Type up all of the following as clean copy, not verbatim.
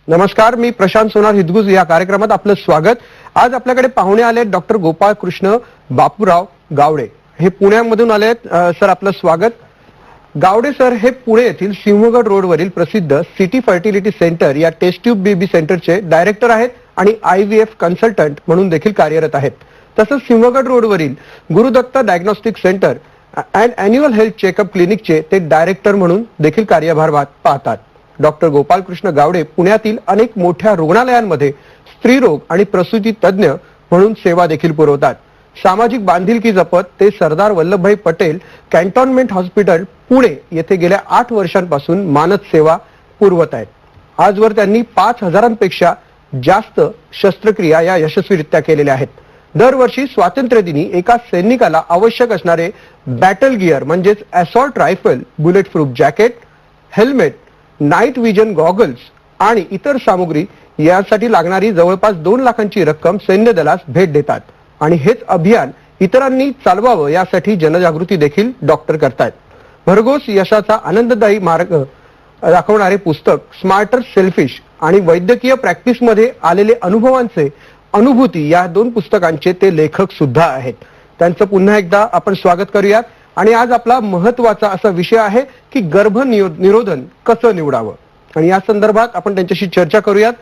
नमस्कार, मी प्रशांत सोनार हिदगुज या कार्यक्रमात आपलं स्वागत. आज आपल्याकडे पाहुणे आले डॉक्टर गोपाळ कृष्ण बापूराव गावडे. हे पुण्यामधून आलेत. सर, आपलं स्वागत. गावडे सर हे पुणे येथील सिंहगड रोडवरील प्रसिद्ध सिटी फर्टिलिटी सेंटर या टेस्ट ट्यूब बेबी सेंटरचे डायरेक्टर आहेत आणि IVF कन्सल्टंट म्हणून देखील कार्यरत आहेत. तसंच सिंहगड रोडवरील Gurudatta diagnostic centre and annual health checkup क्लिनिकचे ते डायरेक्टर म्हणून देखील कार्यभार पाहतात. डॉक्टर गोपाळकृष्ण गावडे पुण्यातील अनेक मोठ्या रुग्णालयांमध्ये स्त्रीरोग आणि प्रसूती तज्ज्ञ म्हणून सेवा देखील पुरवतात. सामाजिक बांधिलकी जपत ते सरदार वल्लभभाई पटेल कॅन्टोन्मेंट हॉस्पिटल पुणे येथे गेल्या 8 वर्षांपासून मानद सेवा पुरवत आहेत. आजवर त्यांनी 5,000पेक्षा जास्त शस्त्रक्रिया या यशस्वीरित्या केलेल्या आहेत. दरवर्षी स्वातंत्र्यदिनी एका सैनिकाला आवश्यक असणारे बॅटल गिअर म्हणजेच assault rifle, bullet proof jacket, helmet, night vision goggles आणि इतर सामुग्री यासाठी लागणारी जवळपास 2 लाखांची रक्कम सैन्य दलास भेट देतात. आणि हेच अभियान इतरांनी चालवावं यासाठी जनजागृती देखील डॉक्टर करतायत. भरघोस यशाचा आनंददायी मार्ग दाखवणारे पुस्तक स्मार्टर सेल्फिश आणि वैद्यकीय प्रॅक्टिसमध्ये आलेले अनुभवांचे अनुभूती या 2 पुस्तकांचे ते लेखक सुद्धा आहेत. त्यांचं पुन्हा एकदा आपण स्वागत करूयात. आणि आज आपला महत्वाचा असा विषय आहे की गर्भनिरोधन कसं निवडावं आणि या संदर्भात आपण त्यांच्याशी चर्चा करूयात.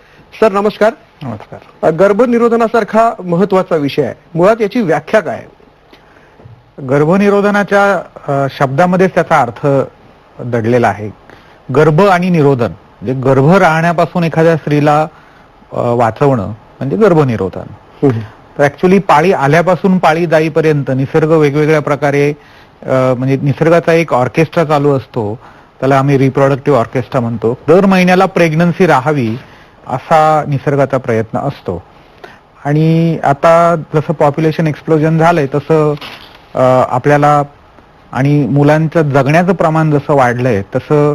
सर, नमस्कार. नमस्कार. गर्भनिरोधनासारखा महत्वाचा विषय आहे, मुळात याची व्याख्या काय? गर्भनिरोधनाच्या शब्दामध्येच त्याचा अर्थ दडलेला आहे. गर्भ आणि निरोधन म्हणजे गर्भ राहण्यापासून एखाद्या स्त्रीला वाचवणं म्हणजे गर्भनिरोधन. तर ऍक्च्युली पाळी आल्यापासून पाळी जाईपर्यंत निसर्ग वेगवेगळ्या प्रकारे म्हणजे निसर्गाचा एक ऑर्केस्ट्रा चालू असतो, त्याला आम्ही रिप्रोडक्टिव्ह ऑर्केस्ट्रा म्हणतो. दर महिन्याला प्रेग्नन्सी राहावी असा निसर्गाचा प्रयत्न असतो. आणि आता जसं पॉप्युलेशन एक्सप्लोजन झालंय तसं आपल्याला आणि मुलांचं जगण्याचं प्रमाण जसं वाढलंय तसं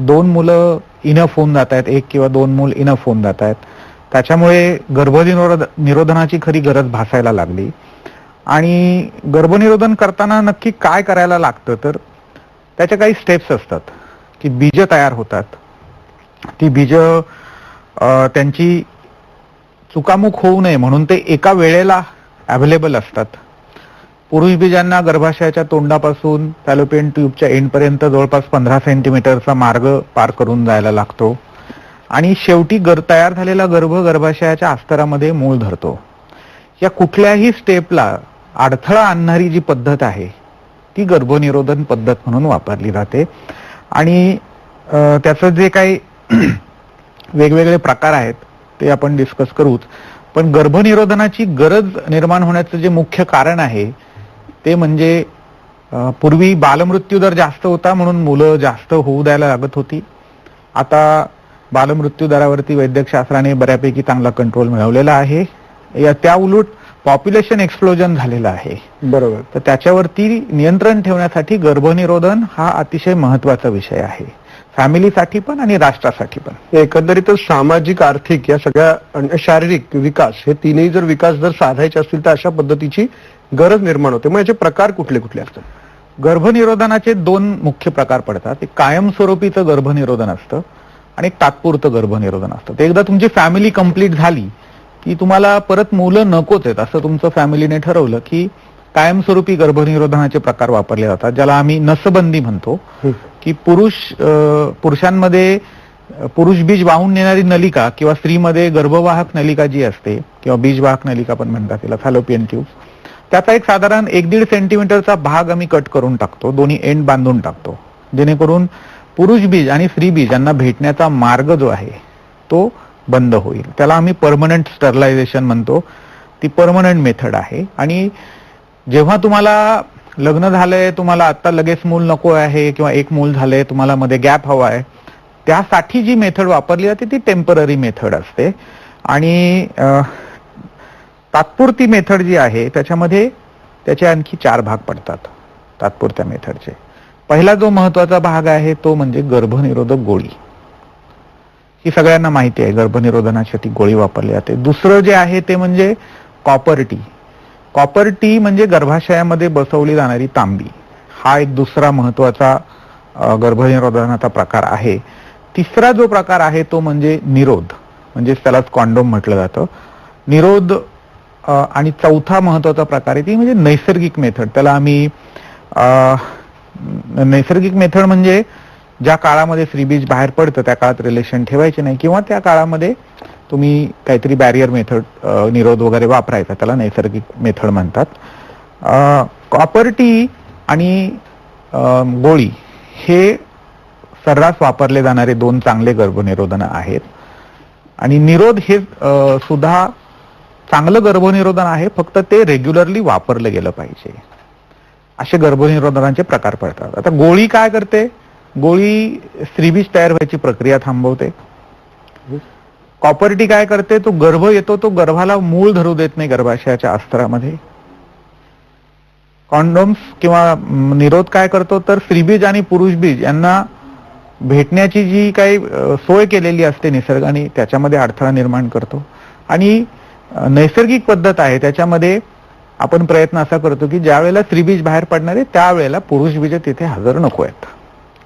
2 मुलं इनफ होऊन जात आहेत, 1 किंवा 2 मूल इनफ होऊन जात आहेत. त्याच्यामुळे गर्भनिरोधनाची खरी गरज भासायला लागली. आणि गर्भनिरोधन करताना नक्की काय करायला लागतं, तर त्याच्या काही स्टेप्स असतात की बीज तयार होतात. ती बीज त्यांची चुकामुक होऊ नये म्हणून ते एका वेळेला अवेलेबल असतात. पुरुष बीजांना गर्भाशयाच्या तोंडापासून फॅलोपियन ट्यूबच्या एंडपर्यंत जवळपास 15 सेंटीमीटरचा मार्ग पार करून जायला लागतो. आणि शेवटी तयार झालेला गर्भ गर्भाशयाच्या अस्तरामध्ये मूळ धरतो. या कुठल्याही स्टेपला अडथळा आणणारी जी पद्धत आहे ती गर्भनिरोधन पद्धत म्हणून वापरली जाते. आणि त्याचं जे काही वेगवेगळे प्रकार आहेत ते आपण डिस्कस करूच. पण गर्भनिरोधनाची गरज निर्माण होण्याचं जे मुख्य कारण आहे ते म्हणजे पूर्वी बालमृत्यू दर जास्त होता म्हणून मुलं जास्त होऊ द्यायला लागत होती. आता बालमृत्यू दरावरती वैद्यकशास्त्राने बऱ्यापैकी चांगला कंट्रोल मिळवलेला आहे. त्या उलट पॉप्युलेशन एक्सप्लोजन झालेलं आहे. बरोबर. तर त्याच्यावरती नियंत्रण ठेवण्यासाठी गर्भनिरोधन हा अतिशय महत्वाचा विषय आहे, फॅमिलीसाठी पण आणि राष्ट्रासाठी पण. एकंदरीतच सामाजिक, आर्थिक या सगळ्या शारीरिक विकास हे तिन्ही जर विकास जर साधायचे असतील तर अशा पद्धतीची गरज निर्माण होते. मग याचे प्रकार कुठले कुठले असतात? गर्भनिरोधनाचे 2 मुख्य प्रकार पडतात. एक कायमस्वरूपीचं गर्भनिरोधन असतं आणि एक तात्पुरतं गर्भनिरोधन असतं. ते एकदा तुमची फॅमिली कंप्लीट झाली की तुम्हाला परत मुलं नकोच आहेत असं तुमचं फॅमिलीने ठरवलं की कायमस्वरूपी गर्भनिरोधनाचे प्रकार वापरले जातात, ज्याला आम्ही नसबंदी म्हणतो. की पुरुषांमध्ये पुरुष बीज वाहून नेणारी नलिका किंवा स्त्रीमध्ये गर्भवाहक नलिका जी असते किंवा बीजवाहक नलिका पण म्हणतात तिला, फॅलोपियन ट्यूब, त्याचा एक साधारण 1-1.5 सेंटीमीटरचा भाग आम्ही कट करून टाकतो, दोन्ही एंड बांधून टाकतो, जेणेकरून पुरुष बीज आणि स्त्री बीज यांना भेटण्याचा मार्ग जो आहे तो बंद होईल. त्याला आम्ही परमनंट स्टरलायझेशन म्हणतो. ती परमनंट मेथड आहे. आणि जेव्हा तुम्हाला लग्न झालंय, तुम्हाला आता लगेच मूल नको आहे किंवा 1 मूल झालंय, तुम्हाला मध्ये गॅप हवा आहे, त्यासाठी जी मेथड वापरली जाते ती टेम्पररी मेथड असते. आणि तात्पुरती मेथड जी आहे त्याच्यामध्ये त्याचे आणखी 4 भाग पडतात तात्पुरत्या मेथडचे. पहिला जो महत्वाचा भाग आहे तो म्हणजे गर्भनिरोधक गोळी. ही सगळ्यांना माहिती आहे, गर्भनिरोधनासाठी गोळी वापरली जाते. दुसरं जे आहे ते म्हणजे कॉपर टी. कॉपर टी म्हणजे गर्भाशयामध्ये बसवली जाणारी तांबी. हा एक दुसरा महत्वाचा गर्भनिरोधनाचा प्रकार आहे. तिसरा जो प्रकार आहे तो म्हणजे निरोध, म्हणजे त्यालाच कॉन्डोम म्हटलं जातं. निरोध आणि चौथा महत्वाचा प्रकार आहे ती म्हणजे नैसर्गिक मेथड. त्याला आम्ही नैसर्गिक मेथड म्हणजे ज्या काळामध्ये स्त्रीबीज बाहेर पडतं त्या काळात रिलेशन ठेवायचे नाही, किंवा त्या काळामध्ये तुम्ही काहीतरी बॅरियर मेथड निरोध वगैरे वापरायचा, त्याला नैसर्गिक मेथड म्हणतात. कॉपर टी आणि गोळी हे सर्रास वापरले जाणारे 2 चांगले गर्भनिरोधन आहेत. आणि निरोध हे सुद्धा चांगलं गर्भनिरोधन आहे, फक्त ते रेग्युलरली वापरलं गेलं पाहिजे. असे गर्भनिरोधनाचे प्रकार पडतात. आता गोळी काय करते? गोळी स्त्रीबीज तयार व्हायची प्रक्रिया थांबवते. कॉपर टी काय करते? तो गर्भ येतो, तो गर्भाला मूळ धरू देत नाही गर्भाशयाच्या अस्त्रामध्ये. कॉन्डोम्स किंवा निरोध काय करतो तर स्त्रीबीज आणि पुरुष बीज यांना भेटण्याची जी काही सोय केलेली असते निसर्गाने त्याच्यामध्ये अडथळा निर्माण करतो. आणि नैसर्गिक पद्धत आहे त्याच्यामध्ये आपण प्रयत्न असा करतो की ज्या वेळेला स्त्रीबीज बाहेर पडणार आहे त्यावेळेला पुरुष बीज तिथे हजर नको आहेत.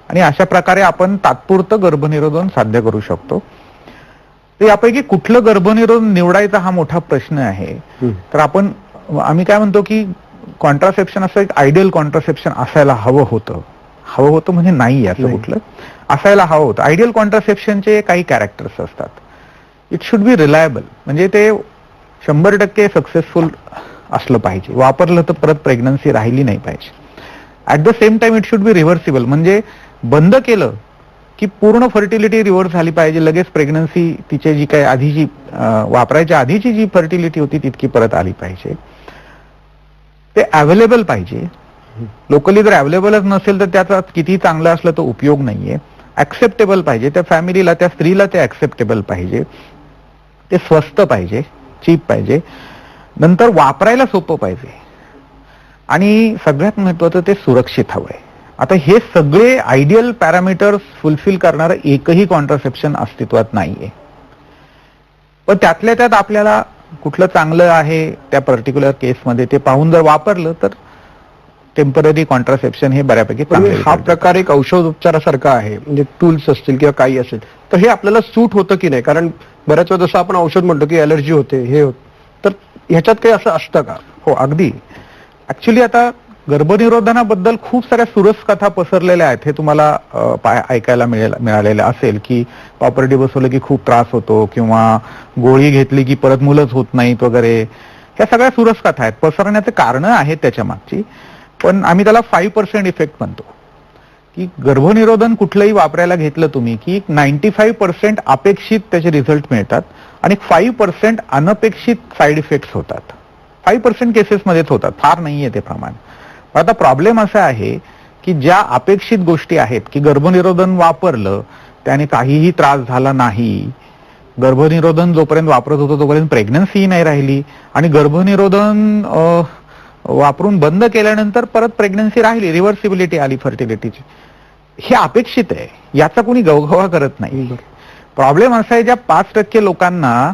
आणि अशा प्रकारे आपण तात्पुरतं गर्भनिरोधन साध्य करू शकतो. तर यापैकी कुठलं गर्भनिरोधन निवडायचा हा मोठा प्रश्न आहे. तर आम्ही काय म्हणतो की कॉन्ट्रासेप्शन असं एक आयडियल कॉन्ट्रासेप्शन असायला हवं होतं म्हणजे नाही असं कुठलं असायला हवं होतं. आयडियल कॉन्ट्रासेप्शनचे काही कॅरेक्टर्स असतात. इट शुड बी रिलायबल, म्हणजे ते 100% सक्सेसफुल असलं पाहिजे. वापरलं तर परत प्रेग्नन्सी राहिली नाही पाहिजे. At the same time it should be reversible, म्हणजे बंद केलं की पूर्ण फर्टिलिटी रिव्हर्स झाली पाहिजे. लगेच प्रेग्नन्सी तिची जी काही आधीची वापरायच्या आधीची जी फर्टिलिटी होती तितकी परत आली पाहिजे. ते अवेलेबल पाहिजे. लोकली जर अवेलेबलच नसेल तर त्याचा किती चांगलं असलं तर उपयोग नाहीये. ऍक्सेप्टेबल पाहिजे त्या फॅमिलीला, त्या स्त्रीला ते ऍक्सेप्टेबल पाहिजे. ते स्वस्त पाहिजे, चीप पाहिजे, नंतर वापरायला सोपं पाहिजे, आणि सगळ्यात महत्वाचं ते सुरक्षित हवंय. आता हे सगळे आयडियल पॅरामीटर्स फुलफिल करणारं एकही कॉन्ट्रासेप्शन अस्तित्वात नाहीये. पण त्यातल्या त्यात आपल्याला कुठलं चांगलं आहे त्या पर्टिक्युलर केसमध्ये ते पाहून जर वापरलं तर टेम्पररी कॉन्ट्रासेप्शन हे बऱ्यापैकी चांगलं. हा प्रकार एक औषध उपचारासारखा आहे, म्हणजे टूल्स असतील किंवा काही असेल तर हे आपल्याला सूट होतं की नाही? कारण बऱ्याच वेळा जसं आपण औषध म्हणतो की अलर्जी होते, हे होत, तर ह्याच्यात काही असं असतं का? हो, अगदी. ऍक्च्युली आता गर्भनिरोधनाबद्दल खूप साऱ्या सुरस कथा पसरलेल्या आहेत. हे तुम्हाला ऐकायला मिळालेलं असेल की कॉपर टी बसवलं की खूप त्रास होतो, किंवा गोळी घेतली की परत मुलंच होत नाहीत वगैरे. ह्या सगळ्या सुरस कथा आहेत. पसरण्याचे कारणं आहेत त्याच्या मागची, पण आम्ही त्याला 5% इफेक्ट म्हणतो. की गर्भनिरोधन कुठलंही वापरायला घेतलं तुम्ही की 95% अपेक्षित त्याचे रिझल्ट मिळतात आणि 5% अनपेक्षित साईड इफेक्ट्स होतात. 5% केसेसमध्येच होतात, फार नाहीये ते प्रमाण. आता प्रॉब्लेम असा आहे की ज्या अपेक्षित गोष्टी आहेत की गर्भनिरोधन वापरलं त्याने काहीही त्रास झाला नाही, गर्भनिरोधन जोपर्यंत वापरत होतो तोपर्यंत प्रेग्नन्सी नाही राहिली, आणि गर्भनिरोधन वापरून बंद केल्यानंतर परत प्रेग्नन्सी राहिली, रिव्हर्सिबिलिटी आली फर्टिलिटीची, हे अपेक्षित आहे. याचा कोणी गवगवा करत नाही. प्रॉब्लेम असा आहे ज्या 5% लोकांना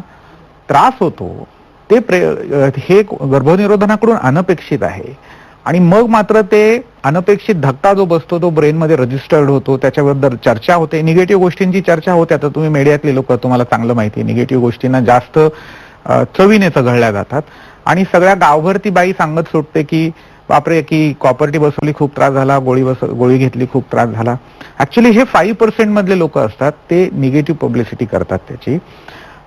त्रास होतो ते हे गर्भनिरोधनाकडून अनपेक्षित आहे, आणि मग मात्र ते अनपेक्षित धक्का जो बसतो तो ब्रेनमध्ये रजिस्टर्ड होतो, त्याच्याबद्दल चर्चा होते, निगेटिव्ह गोष्टींची चर्चा होते. आता तुम्ही मीडियातले लोक, तुम्हाला चांगलं माहिती आहे, निगेटिव्ह गोष्टींना जास्त चवीने चघळल्या जातात, आणि सगळ्या गावभर ती बाई सांगत सुटते की बापरे की कॉपर टी बसवली खूप त्रास झाला, गोळी घेतली खूप त्रास झाला. ऍक्च्युली हे 5% मधले लोक असतात, ते निगेटिव्ह पब्लिसिटी करतात त्याची,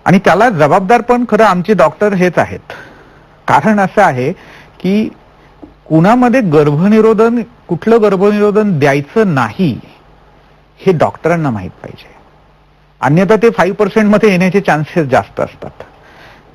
आणि त्याला जबाबदार पण खरं आमचे डॉक्टर हेच आहेत. कारण असं आहे की कुणामध्ये कुठलं गर्भनिरोधन द्यायचं नाही हे डॉक्टरांना माहित पाहिजे, अन्यथा ते 5% मध्ये येण्याचे चान्सेस जास्त असतात.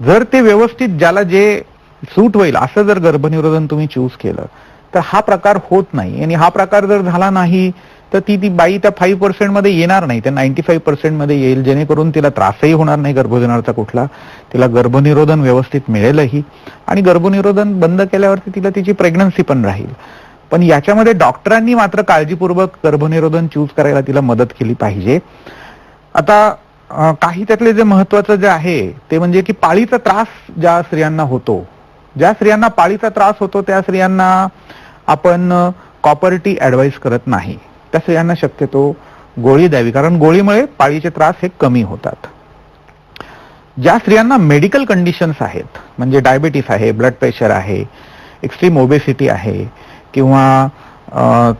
जर ते व्यवस्थित ज्याला जे सूट होईल असं जर गर्भनिरोधन तुम्ही चूज केलं तर हा प्रकार होत नाही, आणि हा प्रकार जर झाला नाही तर ती बाई त्या 5% मध्ये येणार नाही, त्या 95% मध्ये येईल, जेणेकरून तिला त्रासही होणार नाही गर्भनिरोधनाचा कुठला, तिला गर्भनिरोधन व्यवस्थित मिळेलही, आणि गर्भनिरोधन बंद केल्यावरती तिला तिची प्रेग्नन्सी पण राहील. पण याच्यामध्ये डॉक्टरांनी मात्र काळजीपूर्वक गर्भनिरोधन चूज करायला तिला मदत केली पाहिजे. आता काही त्यातले जे महत्वाचं जे आहे ते म्हणजे की पाळीचा त्रास ज्या स्त्रियांना होतो, ज्या स्त्रियांना पाळीचा त्रास होतो त्या स्त्रियांना आपण कॉपर टी ऍडवाइस करत नाही. त्या स्त्रियांना शक्यतो गोळी द्यावी, कारण गोळीमुळे पाळीचे त्रास हे कमी होतात. ज्या स्त्रियांना मेडिकल कंडिशन्स आहेत, म्हणजे डायबिटीस आहे, ब्लड प्रेशर आहे, एक्स्ट्रीम ओबेसिटी आहे, किंवा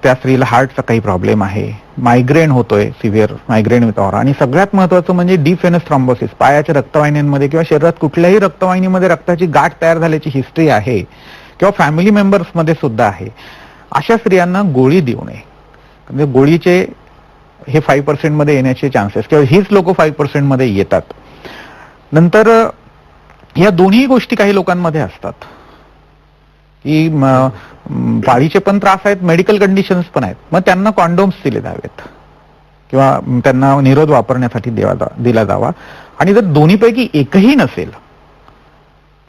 त्या स्त्रीला हार्टचा काही प्रॉब्लेम आहे, मायग्रेन होतोय, सिव्हिअर मायग्रेन विथ ऑरा, आणि सगळ्यात महत्वाचं म्हणजे डीप व्हेनस थ्रॉम्बोसिस, पायाच्या रक्तवाहिन्यांमध्ये किंवा शरीरात कुठल्याही रक्तवाहिनीमध्ये रक्ताची गाठ तयार झाल्याची हिस्ट्री आहे किंवा फॅमिली मेंबर्समध्ये सुद्धा आहे, अशा स्त्रियांना गोळी देऊ नये. म्हणजे गोळीचे हे 5% मध्ये येण्याचे चान्सेस, किंवा हीच लोक 5% मध्ये येतात. नंतर या दोन्ही गोष्टी काही लोकांमध्ये असतात, की पाळीचे पण त्रास आहेत, मेडिकल कंडिशन्स पण आहेत, मग त्यांना कॉन्डोम्स दिले जावेत किंवा त्यांना निरोध वापरण्यासाठी दिला जावा. आणि जर दोन्हीपैकी एकही नसेल,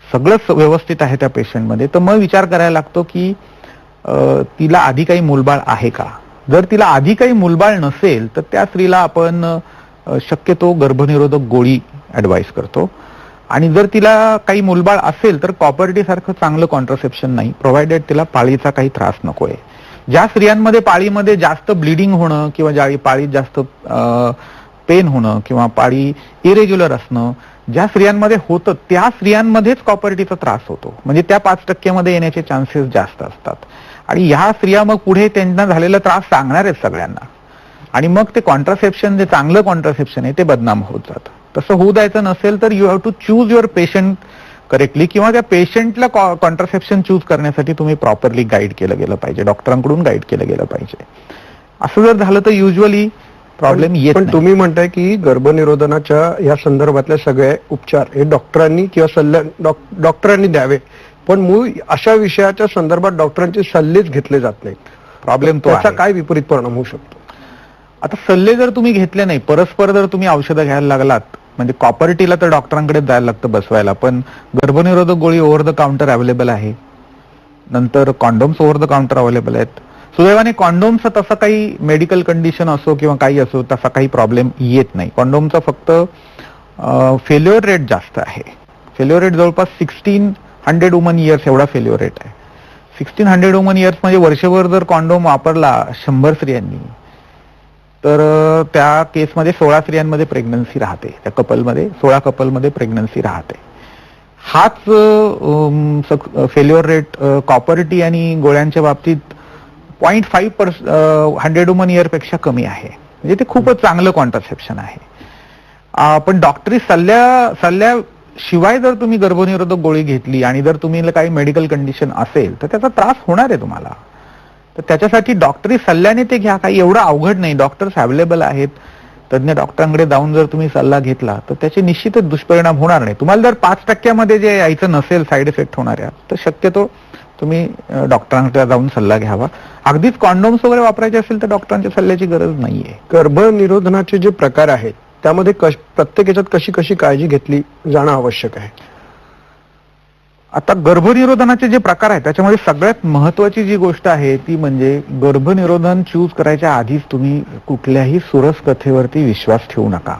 सगळंच व्यवस्थित आहे त्या पेशंटमध्ये, तर मग विचार करायला लागतो की तिला आधी काही मूलबाळ आहे का. जर तिला आधी काही मूलबाळ नसेल तर त्या स्त्रीला आपण शक्यतो गर्भनिरोधक गोळी ऍडवाइस करतो. आणि जर तिला काही मूलबाळ असेल तर कॉपर्टी सारखं चांगलं कॉन्ट्रासेप्शन नाही, प्रोव्हाइडेड तिला पाळीचा काही त्रास नकोय. ज्या स्त्रियांमध्ये पाळीमध्ये जास्त ब्लिडिंग होणं किंवा ज्या पाळीत जास्त पेन होणं किंवा पाळी इरेग्युलर असणं, ज्या स्त्रियांमध्ये होतं त्या स्त्रियांमध्येच कॉपर्टीचा त्रास होतो, म्हणजे त्या 5% मध्ये येण्याचे चान्सेस जास्त असतात. आणि ह्या स्त्रिया मग पुढे त्यांना झालेला त्रास सांगणार आहेत सगळ्यांना, आणि मग ते कॉन्ट्रासेप्शन, जे चांगलं कॉन्ट्रासेप्शन आहे ते बदनाम होत जातं. तसं होऊ द्यायचं नसेल तर you have to choose your patient correctly, किंवा त्या पेशंटला कॉन्ट्रासेप्शन चूज करण्यासाठी तुम्ही प्रॉपरली गाईड केलं गेलं पाहिजे, डॉक्टरांकडून गाईड केलं गेलं पाहिजे. असं जर झालं तर युजली प्रॉब्लेम येत पण नाही. तुम्ही म्हणताय की गर्भनिरोधनाच्या या संदर्भातले सगळे उपचार हे डॉक्टरांनी किंवा डॉक्टरांनी द्यावे, पण मूळ अशा विषयाच्या संदर्भात डॉक्टरांचे सल्लेच घेतले जात नाहीत. प्रॉब्लेम तो त्याचा आहे. काय विपरीत परिणाम होऊ शकतो? आता सल्ले जर तुम्ही घेतले नाही, परस्पर जर तुम्ही औषधं घ्यायला लागलात, म्हणजे कॉपर्टीला तर डॉक्टरांकडे जायला लागतं बसवायला, पण गर्भनिरोधक गोळी ओव्हर द काउंटर अवेलेबल आहे, नंतर condoms over the counter available आहेत. सुदैवाने कॉन्डोमचा तसा काही मेडिकल कंडिशन असो किंवा काही असो तसा काही प्रॉब्लेम येत नाही. कॉन्डोमचा फक्त फेल्युअर रेट जास्त आहे. फेल्युअर रेट जवळपास 1600 वुमन इयर्स एवढा फेल्युअर रेट आहे. 1600 वुमन इयर्स म्हणजे वर्षभर जर कॉन्डोम वापरला 100 स्त्रियांनी, तर त्या केसमध्ये 16 स्त्रियांमध्ये प्रेग्नन्सी राहते, त्या कपलमध्ये 16 कपलमध्ये प्रेग्नन्सी राहते. हाच फेल्युअर रेट कॉपर्टी आणि गोळ्यांच्या बाबतीत 0.5% 100 वुमन इयर पेक्षा कमी आहे. म्हणजे ते खूपच चांगलं कॉन्ट्रासेप्शन आहे. पण डॉक्टरी सल्ल्याशिवाय जर तुम्ही गर्भनिरोधक गोळी घेतली आणि जर तुम्ही काही मेडिकल कंडिशन असेल तर त्याचा त्रास होणार आहे तुम्हाला. तर त्याच्यासाठी डॉक्टरी सल्ल्याने ते घ्या, काही एवढं अवघड नाही. डॉक्टर्स अवेलेबल आहेत, तज्ञ डॉक्टरांकडे जाऊन जर तुम्ही सल्ला घेतला तर त्याचे निश्चितच दुष्परिणाम होणार नाही. तुम्हाला जर 5% मध्ये जे यायचं नसेल साईड इफेक्ट होणाऱ्या, तर शक्यतो तुम्ही डॉक्टरांकडे जाऊन सल्ला घ्यावा. अगदीच कॉन्डोम्स वगैरे वापरायचे असेल तर डॉक्टरांच्या सल्ल्याची गरज नाहीये. गर्भनिरोधनाचे जे प्रकार आहेत त्यामध्ये प्रत्येक याच्यात कशी कशी काळजी घेतली जाणं आवश्यक आहे? आता गर्भनिरोधनाचे जे प्रकार आहेत त्याच्यामध्ये सगळ्यात महत्वाची जी गोष्ट आहे ती म्हणजे गर्भनिरोधन चूज करायच्या आधीच तुम्ही कुठल्याही सुरस कथेवरती विश्वास ठेवू नका.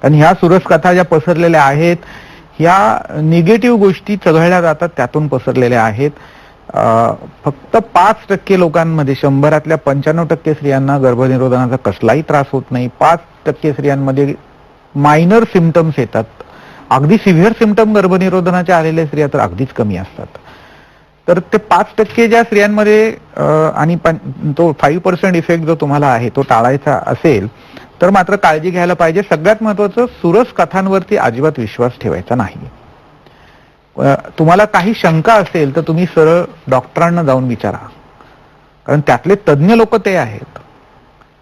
आणि ह्या सुरस कथा ज्या पसरलेल्या आहेत, ह्या निगेटिव्ह गोष्टी चघळल्या जातात, त्यातून पसरलेल्या आहेत. फक्त 5% लोकांमध्ये 100 95% स्त्रियांना गर्भनिरोधनाचा कसलाही त्रास होत नाही. 5% स्त्रियांमध्ये मायनर सिम्पटम्स येतात. अगदी सिव्हिअर सिम्पटम गर्भनिरोधनाच्या आलेल्या स्त्रिया तर अगदीच कमी असतात. तर ते 5% ज्या स्त्रियांमध्ये आणि तो 5% इफेक्ट जो तुम्हाला आहे तो टाळायचा असेल तर मात्र काळजी घ्यायला पाहिजे. सगळ्यात महत्वाचं, सुरस कथांवरती अजिबात विश्वास ठेवायचा नाही. तुम्हाला काही शंका असेल तर तुम्ही सरळ डॉक्टरांना जाऊन विचारा, कारण त्यातले तज्ञ लोक ते आहेत.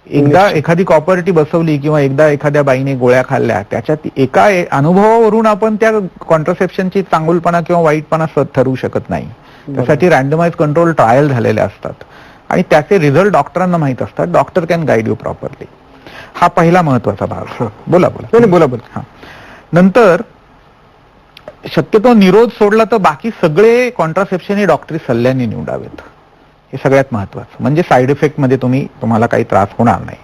एकदा एखादी कॉपर्टी बसवली किंवा एकदा एखाद्या बाईने गोळ्या खाल्ल्या, त्याच्यात एका अनुभवावरून आपण त्या कॉन्ट्रासेप्शनची चांगुलपणा किंवा वाईटपणा ठरवू शकत नाही. त्यासाठी रँडमाइज कंट्रोल ट्रायल झालेले असतात आणि त्याचे रिझल्ट डॉक्टरांना माहित असतात. Doctor can guide you properly. हा पहिला महत्वाचा भाग. बोला बोला. हा. नंतर शक्यतो निरोध सोडला तर बाकी सगळे कॉन्ट्रासेप्शन हे डॉक्टरी सल्ल्याने निवडावेत. हे सगळ्यात महत्वाचं. म्हणजे साईड इफेक्ट मध्ये तुम्हाला काही त्रास होणार नाही.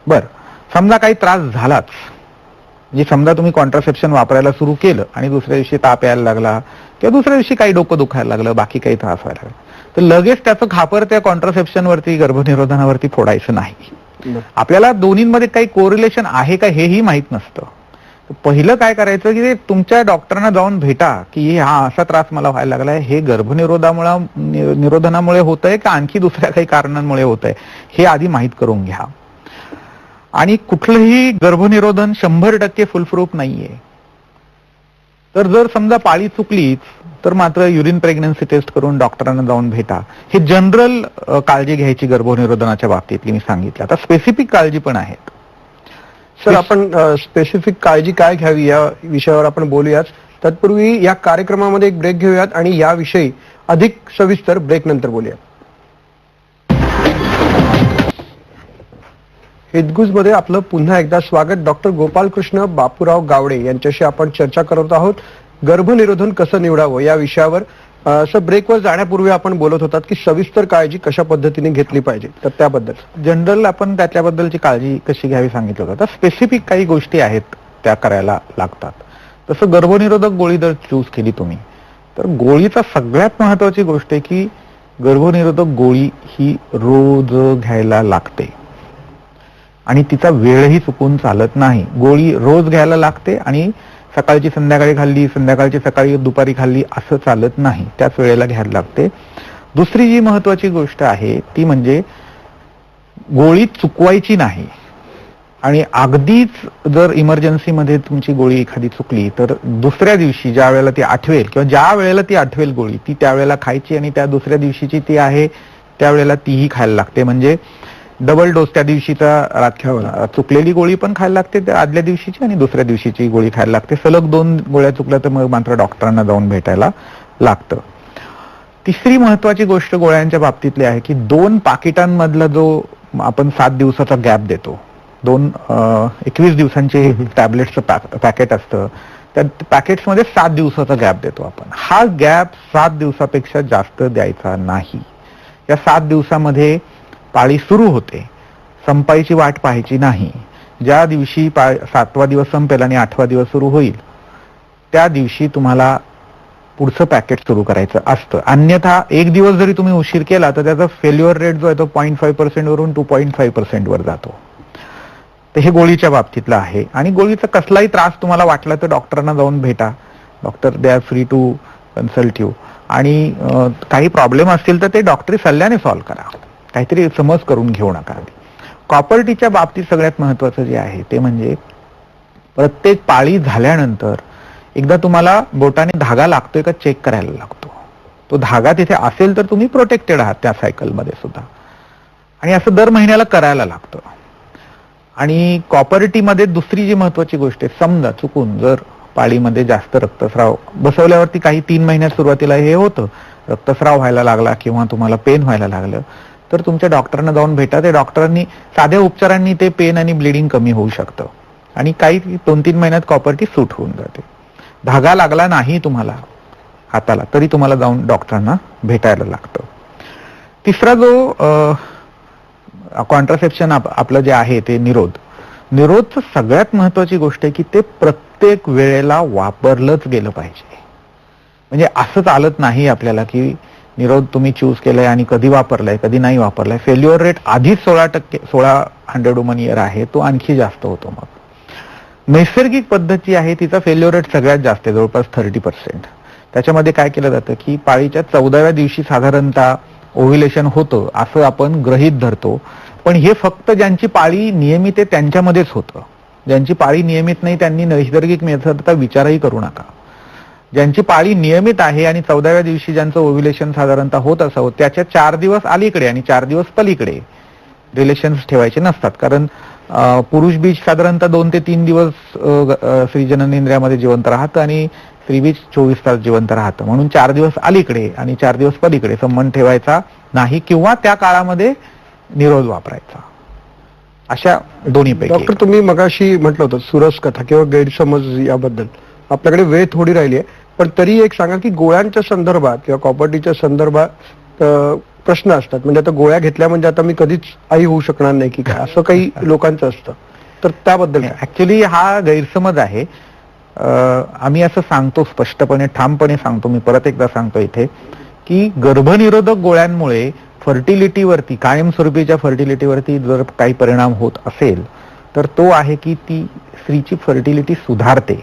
बरं, समजा काही त्रास झालाच, म्हणजे समजा तुम्ही कॉन्ट्रासेप्शन वापरायला सुरू केलं आणि दुसऱ्या दिवशी ताप यायला लागला किंवा दुसऱ्या दिवशी काही डोकं दुखायला लागलं, बाकी काही त्रास व्हायला लागला, तर लगेच त्याचं खापर त्या कॉन्ट्रासेप्शनवरती, गर्भनिरोधनावरती फोडायचं नाही. आपल्याला दोन्हींमध्ये काही कोरिलेशन आहे का हेही माहित नसतं. पहिलं काय करायचं की तुमच्या डॉक्टरांना जाऊन भेटा की हा असा त्रास मला व्हायला लागलाय, हे निरोधनामुळे होत आहे का आणखी दुसऱ्या काही कारणांमुळे होत आहे हे आधी माहीत करून घ्या. आणि कुठलंही गर्भनिरोधन 100% फुलप्रूफ नाहीये. तर जर समजा पाळी चुकलीच तर मात्र युरिन प्रेग्नन्सी टेस्ट करून डॉक्टरांना जाऊन भेटा. हे जनरल काळजी घ्यायची गर्भनिरोधनाच्या बाबतीतली मी सांगितलं. आता स्पेसिफिक काळजी पण आहेत. सर, आपण स्पेसिफिक काळजी काय घ्यावी या विषयावर आपण बोलूयाच. तत्पूर्वी या कार्यक्रमामध्ये एक ब्रेक घेऊयात आणि याविषयी अधिक सविस्तर ब्रेक नंतर बोलूयात. हितगुजमध्ये आपलं पुन्हा एकदा स्वागत. डॉक्टर गोपालकृष्ण बापूराव गावडे यांच्याशी आपण चर्चा करत आहोत गर्भनिरोधन कसं निवडावं या विषयावर. सर, ब्रेकवर जाण्यापूर्वी आपण बोलत होतात की सविस्तर काळजी कशा पद्धतीने घेतली पाहिजे, तर त्याबद्दल जनरल आपण त्याच्याबद्दलची काळजी कशी घ्यावी सांगितलं होतं. तर स्पेसिफिक काही गोष्टी आहेत त्या करायला लागतात. तसं गर्भनिरोधक गोळी जर चूज केली तुम्ही तर गोळीचा सगळ्यात महत्वाची गोष्ट आहे की गर्भनिरोधक गोळी ही रोज घ्यायला लागते आणि तिचा वेळही चुकून चालत नाही. गोळी रोज घ्यायला लागते आणि सकाळची संध्याकाळी खाल्ली, संध्याकाळची सकाळी दुपारी खाल्ली असं चालत नाही, त्याच वेळेला घ्यायला लागते. दुसरी जी महत्वाची गोष्ट आहे ती म्हणजे गोळी चुकवायची नाही. आणि अगदीच जर इमर्जन्सीमध्ये तुमची गोळी एखादी चुकली तर दुसऱ्या दिवशी ज्या वेळेला ती आठवेल किंवा ज्या वेळेला ती आठवेल गोळी ती त्यावेळेला खायची आणि त्या दुसऱ्या दिवशीची ती आहे त्यावेळेला तीही खायला लागते. म्हणजे डबल डोस, त्या दिवशीचा राख्यावर चुकलेली गोळी पण खायला लागते त्या आदल्या दिवशीची आणि दुसऱ्या दिवशीची गोळी खायला लागते. सलग 2 गोळ्या चुकल्या तर मग मात्र डॉक्टरांना जाऊन भेटायला लागतं. तिसरी महत्वाची गोष्ट गोळ्यांच्या बाबतीतली आहे की 2 पाकिटांमधला जो आपण 7 दिवसाचा गॅप देतो, 21 दिवसांचे टॅबलेट्सचं पॅकेट असतं, त्या पॅकेट्समध्ये 7 दिवसाचा गॅप देतो आपण. हा गॅप 7 दिवसापेक्षा जास्त द्यायचा नाही. या 7 दिवसामध्ये पाळी सुरू होते, संपायची वाट पाहायची नाही. ज्या दिवशी 7वा दिवस संपेल आणि 8वा दिवस सुरू होईल त्या दिवशी तुम्हाला पुढचं पॅकेट सुरू करायचं असतं. अन्यथा एक दिवस जरी तुम्ही उशीर केला तर त्याचा फेल्युअर रेट जो आहे तो 0.5% वरून 2.5% वर जातो. तर हे गोळीच्या बाबतीतलं आहे. आणि गोळीचा कसलाही त्रास तुम्हाला वाटला तर डॉक्टरांना जाऊन भेटा. Doctor they are free to consult you. आणि काही प्रॉब्लेम असतील तर ते डॉक्टरी सल्ल्याने सॉल्व्ह करा, काहीतरी समज करून घेऊ नका. कॉपर्टीच्या बाबतीत सगळ्यात महत्वाचं जे आहे ते म्हणजे प्रत्येक पाळी झाल्यानंतर एकदा तुम्हाला बोटाने धागा लागतोय का चेक करायला लागतो. तो धागा तिथे असेल तर तुम्ही प्रोटेक्टेड आहात त्या सायकलमध्ये सुद्धा. आणि असं दर महिन्याला करायला लागतं. आणि कॉपर्टीमध्ये दुसरी जी महत्वाची गोष्ट आहे, समजा चुकून जर पाळीमध्ये जास्त रक्तस्राव बसवल्यावरती काही 3 महिन्यात सुरुवातीला हे होतं, रक्तस्राव व्हायला लागला किंवा तुम्हाला पेन व्हायला लागलं तर तुमच्या डॉक्टरांना जाऊन भेटा. ते डॉक्टरांनी साध्या उपचारांनी ते पेन आणि ब्लिडिंग कमी होऊ शकतं आणि काही 2-3 महिन्यात कॉपर्टी सूट होऊन जाते. धागा लागला नाही तुम्हाला हाताला तरी तुम्हाला जाऊन डॉक्टरांना भेटायला लागतं. तिसरा जो कॉन्ट्रासेप्शन आपलं जे आहे ते निरोधचं सगळ्यात महत्वाची गोष्ट आहे की ते प्रत्येक वेळेला वापरलंच गेलं पाहिजे. म्हणजे असं चालत नाही आपल्याला की निरोध तुम्ही चूज केलाय आणि कधी वापरलाय कधी नाही वापरलाय. फेल्युअर रेट आधीच 1600 वुमन इयर आहे, तो आणखी जास्त होतो. मग नैसर्गिक पद्धती आहे तिचा फेल्युअर रेट सगळ्यात जास्त आहे, जवळपास 30%. त्याच्यामध्ये काय केलं जातं की पाळीच्या 14व्या दिवशी साधारणतः ओव्ह्युलेशन होतं असं आपण गृहीत धरतो. पण हे फक्त ज्यांची पाळी नियमित आहे त्यांच्यामध्येच होतं. ज्यांची पाळी नियमित नाही त्यांनी नैसर्गिक मेथडचा विचारही करू नका. ज्यांची पाळी नियमित आहे आणि 14व्या दिवशी ज्यांचं ओव्ह्युलेशन साधारणतः होत असावं त्याच्या 4 दिवस अलीकडे आणि 4 दिवस पलीकडे रिलेशन्स ठेवायचे नसतात. कारण पुरुष बीज साधारणतः 2 ते 3 दिवस स्त्री जननेंद्रियामध्ये जिवंत राहतं आणि स्त्री बीज 24 तास जिवंत राहतं. म्हणून 4 दिवस अलीकडे आणि 4 दिवस पलीकडे संबंध ठेवायचा नाही किंवा त्या काळामध्ये निरोध वापरायचा. अशा दोन्हीपैकी. डॉक्टर, तुम्ही मगाशी म्हटलं होतं सुरस कथा किंवा गैरसमज याबद्दल. आपल्याकडे वेळ थोडी राहिली आहे, पण तरी एक सांगा की गोळ्यांच्या संदर्भात किंवा कॉपर्टीच्या संदर्भात प्रश्न असतात. म्हणजे आता गोळ्या घेतल्या म्हणजे आता मी कधीच आई होऊ शकणार नाही की काय, असं काही लोकांचं असतं. तर त्याबद्दल ऍक्च्युली हा गैरसमज आहे. आम्ही असं सांगतो स्पष्टपणे ठामपणे सांगतो, मी परत एकदा सांगतो इथे की गर्भनिरोधक गोळ्यांमुळे फर्टिलिटीवरती, कायमस्वरूपीच्या फर्टिलिटीवरती जर काही परिणाम होत असेल तर तो आहे की ती स्त्रीची फर्टिलिटी सुधारते.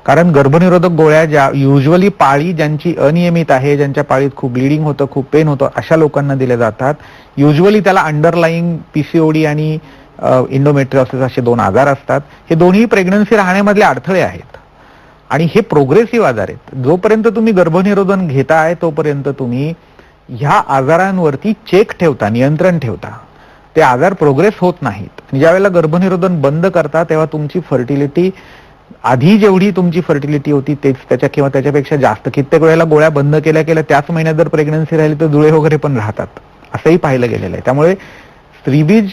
कारण गर्भनिरोधक गोळ्या ज्या युजली पाळी ज्यांची अनियमित आहे, ज्यांच्या पाळीत खूप ब्लिडिंग होतं, खूप पेन होतं, अशा लोकांना दिल्या जातात. युजली त्याला अंडरलाईंग पीसीओडी आणि इंडोमेट्रियोसिस असे 2 आजार असतात. हे दोन्ही प्रेग्नन्सी राहण्यामधले अडथळे आहेत आणि हे प्रोग्रेसिव्ह आजार आहेत. जोपर्यंत तुम्ही गर्भनिरोधन घेताय तोपर्यंत तुम्ही ह्या आजारांवरती चेक ठेवता, नियंत्रण ठेवता. ते आजार प्रोग्रेस होत नाहीत. आणि ज्यावेळेला गर्भनिरोधन बंद करता तेव्हा तुमची फर्टिलिटी आधी जेवढी तुमची फर्टिलिटी होती तेच त्याच्या किंवा त्याच्यापेक्षा जास्त. कित्येक वेळेला गोळ्या बंद केल्या केल्या त्याच महिन्यात जर प्रेग्नन्सी राहिली तर जुळे वगैरे पण राहतात, असंही पाहिलं गेलेलं आहे. त्यामुळे स्त्रीबीज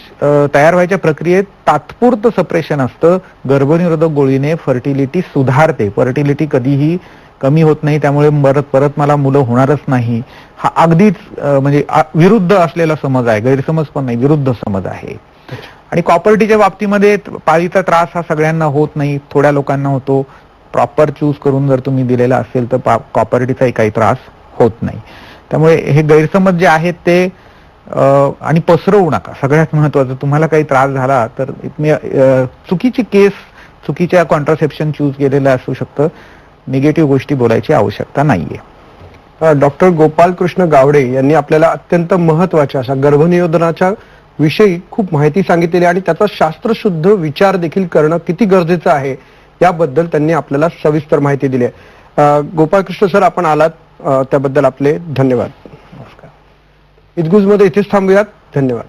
तयार व्हायच्या प्रक्रियेत तात्पुरतं सप्रेशन असतं. गर्भनिरोधक गोळीने फर्टिलिटी सुधारते. फर्टिलिटी कधीही कमी होत नाही. त्यामुळे परत मला मुलं होणारच नाही हा अगदीच म्हणजे विरुद्ध असलेला समज आहे. गैरसमज पण नाही, विरुद्ध समज आहे. आणि कॉपर्टीच्या बाबतीमध्ये पाळीचा त्रास हा सगळ्यांना होत नाही, थोड्या लोकांना होतो. प्रॉपर चूज करून जर तुम्ही दिलेला असेल तर कॉपर्टीचाही काही त्रास होत नाही. त्यामुळे हे गैरसमज जे आहेत ते आणि पसरवू नका. सगळ्यात महत्वाचं, तुम्हाला काही त्रास झाला तर चुकीची केस, चुकीच्या कॉन्ट्रासेप्शन चूज केलेलं असू शकतं. निगेटिव्ह गोष्टी बोलायची आवश्यकता नाहीये. डॉक्टर गोपालकृष्ण गावडे यांनी आपल्याला अत्यंत महत्वाच्या अशा गर्भनिरोधनाच्या विषयी खूप माहिती सांगितलेली आणि त्याचा शास्त्रशुद्ध विचार देखील करणं किती गरजेचं आहे याबद्दल त्यांनी आपल्याला सविस्तर माहिती दिली आहे. गोपालकृष्ण सर, आपण आलात त्याबद्दल आपले धन्यवाद. नमस्कार. इथगुजमध्ये इथेच थांबूयात. धन्यवाद.